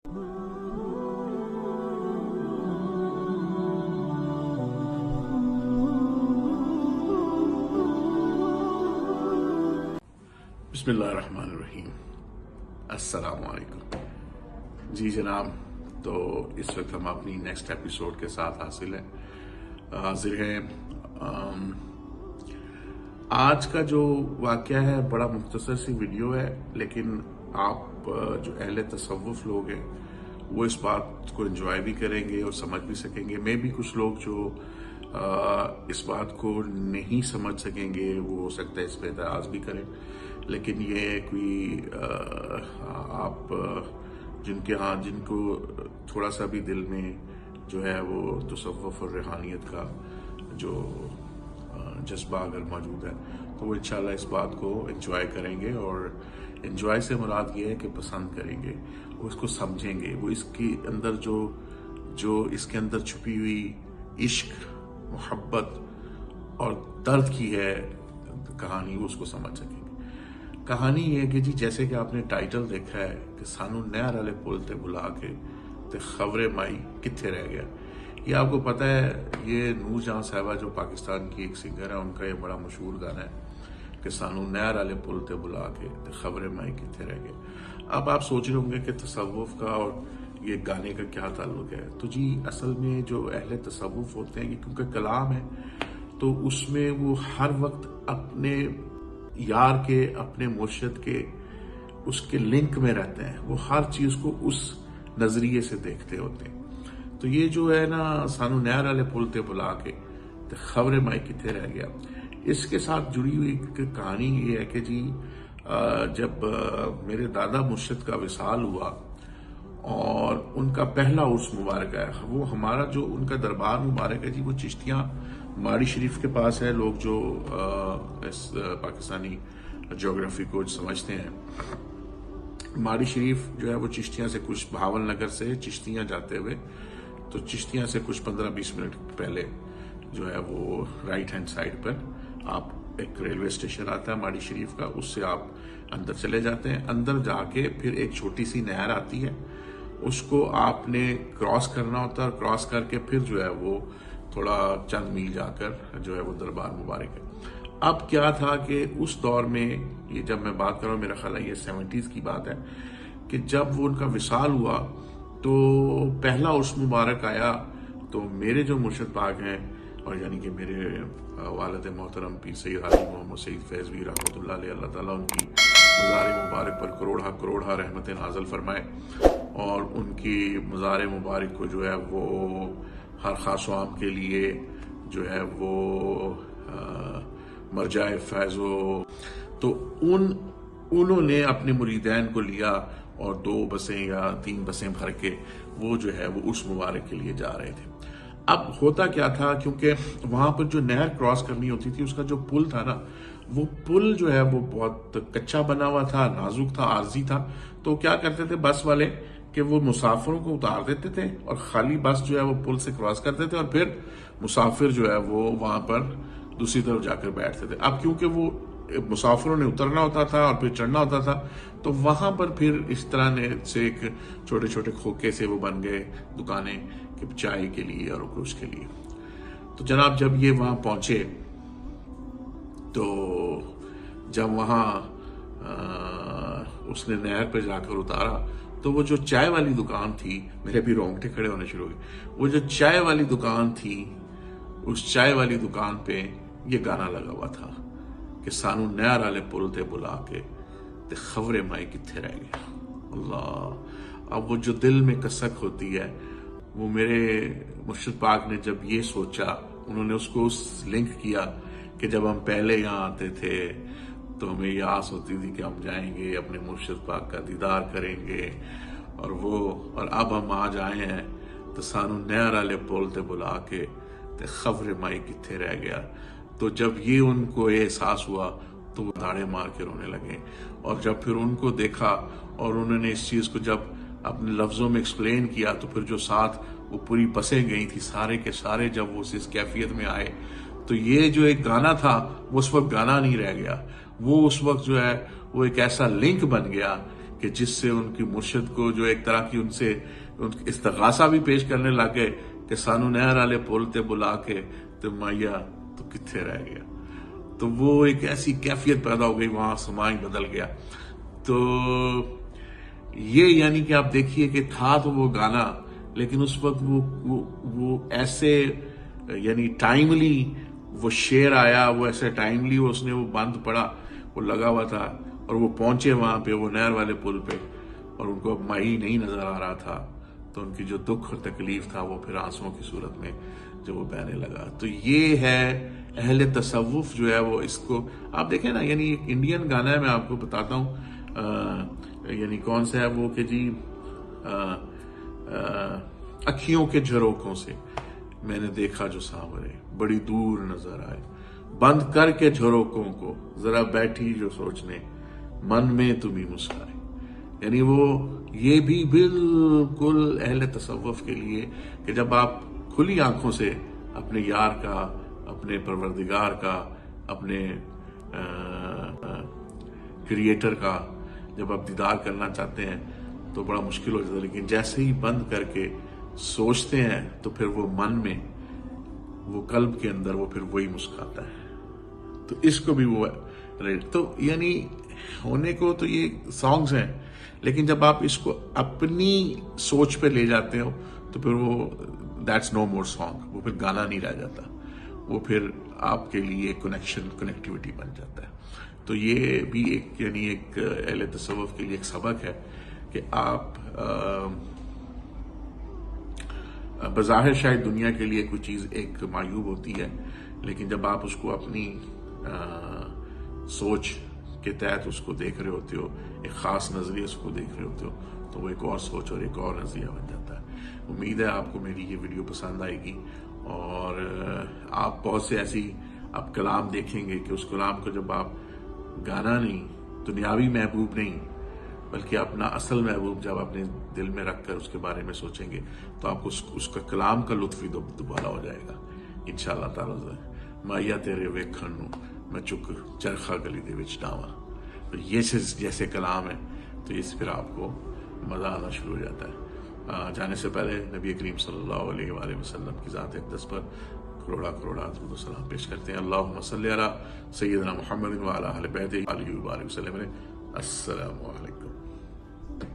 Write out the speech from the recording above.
बिस्मिल्लाहिर्रहमानिर्रहीम। अस्सलाम वालेकुम। जी जनाब, तो इस वक्त हम अपनी नेक्स्ट एपिसोड के साथ हाजिर हैं। आज का जो वाक़या है बड़ा मुख्तसर सी वीडियो है, लेकिन आप जो अहले तसव्वुफ लोग हैं वो इस बात को एंजॉय भी करेंगे और समझ भी सकेंगे। मे भी कुछ लोग जो इस बात को नहीं समझ सकेंगे वो हो सकता है इस पर एतराज़ भी करें, लेकिन ये कोई आप जिनको थोड़ा सा भी दिल में जो है वो तसव्वुफ और रूहानियत का जो जज्बा अगर मौजूद है तो वो इंशाल्लाह इस बात को एंजॉय करेंगे। और एंजॉय से मुराद ये है कि पसंद करेंगे, वो इसको समझेंगे, वो इसके अंदर जो इसके अंदर छुपी हुई इश्क, मोहब्बत और दर्द की है कहानी, वो उसको समझ सकेंगे। कहानी ये है कि जी जैसे कि आपने टाइटल देखा है कि सानू नहर वाले पुल ते बुला के ते खबरे माई कित्थे रह गया। ये आपको पता है, ये नूर जहां साहिबा जो पाकिस्तान की एक सिंगर है, उनका ये बड़ा मशहूर गाना है कि सानू नहर वाले पुल ते बुला के ते खबरे माई कित्थे रह गया। अब आप सोच रहे होंगे कि तसव्वुफ का और ये गाने का क्या ताल्लुक है। तो जी असल में जो अहले तसव्वुफ होते हैं, क्योंकि कलाम है तो उसमें वो हर वक्त अपने यार के, अपने मुर्शिद के, उसके लिंक में रहते हैं। वो हर चीज को उस नजरिए से देखते होते हैं। तो ये जो है ना, सानू नहर वाले पुल ते बुला के तो खबरे माई किथे रह गया, इसके साथ जुड़ी हुई कहानी ये है कि जी जब मेरे दादा मुर्शिद का विसाल हुआ और उनका पहला उर्स मुबारक है, वो हमारा जो उनका दरबार मुबारक है जी, वो चिश्तियाँ माड़ी शरीफ के पास है। लोग जो इस पाकिस्तानी ज्योग्राफी को समझते हैं, माड़ी शरीफ जो है वो चिश्तियाँ से कुछ, भावल नगर से चिश्तियाँ जाते हुए, तो चिश्तियाँ से कुछ 15-20 मिनट पहले जो है वो राइट हैंड साइड पर आप एक रेलवे स्टेशन आता है माड़ी शरीफ का, उससे आप अंदर चले जाते हैं। अंदर जाके फिर एक छोटी सी नहर आती है, उसको आपने क्रॉस करना होता है, और क्रॉस करके फिर जो है वो थोड़ा चंद मील जाकर जो है वो दरबार मुबारक है। अब क्या था कि उस दौर में, ये जब मैं बात कर रहा हूँ मेरा ख्याल है ये 70s की बात है, कि जब वो उनका विसाल हुआ तो पहला उर्स मुबारक आया, तो मेरे जो मुर्शिद पाक हैं, और यानी कि मेरे वालिद मोहतरम पीर सैयद हाजी मोहम्मद सईद फैज़वी रहमतुल्लाह अलैह, अल्लाह ताला उनकी मज़ार मुबारक पर करोड़ा रहमतें नाज़िल फरमाए, और उनकी मज़ार मुबारक को जो है वो हर खास आम के लिए जो है वो मरजाए फैज़ हो। तो उन्होंने अपने मुरीदैन को लिया और 2 बसें या 3 बसें भर के वो जो है वो उस मुबारक के लिए जा रहे थे। अब होता क्या था, क्योंकि वहां पर जो नहर क्रॉस करनी होती थी, उसका जो पुल था ना, वो पुल जो है वो बहुत कच्चा बना हुआ था, नाजुक था, आरजी था। तो क्या करते थे बस वाले कि वो मुसाफिरों को उतार देते थे और खाली बस जो है वो पुल से क्रॉस करते थे, और फिर मुसाफिर जो है वो वहां पर दूसरी तरफ जाकर बैठते थे। अब क्योंकि वो मुसाफिरों ने उतरना होता था और फिर चढ़ना होता था, तो वहां पर फिर इस तरह से एक छोटे छोटे खोखे से वो बन गए दुकानें कि चाय के लिए और कुछ के लिए। तो जनाब जब ये वहां पहुंचे, तो जब वहां उसने नहर पे जाकर उतारा, तो वो जो चाय वाली दुकान थी, मेरे भी रोंगटे खड़े होने शुरू हो गए। वो जो चाय वाली दुकान थी, उस चाय वाली दुकान पे ये गाना लगा हुआ था कि सानू नहर वाले पुल ते बुला के ते खबरे माई कित्थे रह गया। अल्लाह, अब वो जो दिल में कसक होती है, वो मेरे मुर्शिद पाक ने जब ये सोचा, उन्होंने उसको उस लिंक किया कि जब हम पहले यहाँ आते थे तो हमें ये आस होती थी कि हम जाएंगे अपने मुर्शिद पाक का दीदार करेंगे, और अब हम आज आए हैं तो सानू नहर वाले पुल ते बुला के ते खबरे माई कित्थे रह गया। तो जब ये उनको एहसास हुआ तो वो दाड़े मार के रोने लगे। और जब फिर उनको देखा और उन्होंने इस चीज को जब अपने लफ्जों में एक्सप्लेन किया, तो फिर जो साथ वो पूरी बसें गई थी सारे के सारे, जब वो इस कैफियत में आए, तो ये जो एक गाना था वो उस वक्त गाना नहीं रह गया, वो उस वक्त जो है वो एक ऐसा लिंक बन गया کہ جس سے ان کی مرشد کو جو ایک طرح کی ان سے استغاثہ بھی پیش کرنے لگے کہ سانو نہر والے پل تے بلا کے تو مائیا تو کتھے رہ گیا. تو وہ ایک ایسی کیفیت پیدا ہو گئی وہاں، سماع بدل گیا. تو یہ یعنی کہ آپ دیکھیے کہ تھا تو وہ گانا، لیکن اس وقت وہ ایسے یعنی ٹائملی وہ شعر آیا، وہ ایسے ٹائملی اس نے وہ بند پڑا، وہ لگا ہوا تھا، اور وہ پہنچے وہاں پہ وہ نہر والے پل پہ، اور ان کو اب مائی نہیں نظر آ رہا تھا. تو ان کی جو دکھ اور تکلیف تھا وہ پھر آنسوؤں کی صورت میں جو وہ بہنے لگا. تو یہ ہے اہل تصوف جو ہے وہ اس کو آپ دیکھیں نا، یعنی ایک انڈین گانا ہے، میں آپ کو بتاتا ہوں، یعنی کون سا ہے وہ کہ جی اکھیوں کے جھروکوں سے میں نے دیکھا جو سانورے بڑی دور نظر آئے، بند کر کے جھروکوں کو ذرا بیٹھی جو سوچنے، من میں تم ہی مسکرائے. یعنی وہ یہ بھی بالکل اہل تصوف کے لیے کہ جب آپ کھلی آنکھوں سے اپنے یار کا، اپنے پروردگار کا، اپنے کریٹر کا جب آپ دیدار کرنا چاہتے ہیں تو بڑا مشکل ہو جاتا ہے، لیکن جیسے ہی بند کر کے سوچتے ہیں تو پھر وہ من میں، وہ قلب کے اندر وہ پھر وہی مسکراتا ہے. تو اس کو بھی وہ تو یعنی ہونے کو تو یہ سانگز ہیں، لیکن جب آپ اس کو اپنی سوچ پہ لے جاتے ہو تو پھر وہ دیٹس نو مور سانگ، وہ پھر گانا نہیں رہ جاتا، وہ پھر آپ کے لیے کنیکٹیوٹی بن جاتا ہے. تو یہ بھی ایک یعنی ایک اہل تصوف کے لیے ایک سبق ہے کہ آپ بظاہر شاید دنیا کے لیے کوئی چیز ایک معیوب ہوتی ہے، لیکن جب آپ اس کو اپنی سوچ کے تحت اس کو دیکھ رہے ہوتے ہو، ایک خاص نظریے اس کو دیکھ رہے ہوتے ہو، تو وہ ایک اور سوچ اور ایک اور نظریہ بن جاتا ہے. امید ہے آپ کو میری یہ ویڈیو پسند آئے گی، اور آپ بہت سے ایسی آپ کلام دیکھیں گے کہ اس کلام کو جب آپ گانا نہیں، دنیاوی محبوب نہیں، بلکہ اپنا اصل محبوب جب اپنے دل میں رکھ کر اس کے بارے میں سوچیں گے تو آپ کو اس کا کلام کا لطف ہی دوبارہ ہو جائے گا انشاءاللہ تعالی. مائیا تیرے ویکھن نو میں چک چرخا گلی دے وچ ڈاواں. تو یہ جیسے کلام ہے تو اس پھر آپ کو مزہ آنا شروع ہو جاتا ہے. جانے سے پہلے نبی کریم صلی اللہ علیہ وآلہ وسلم کی ذات اقدس پر کروڑا درود و سلام پیش کرتے ہیں. اللہم صلی علی سیدنا محمد وعلی اہل بیتہ آلہ وبارک وسلم. السلام علیکم.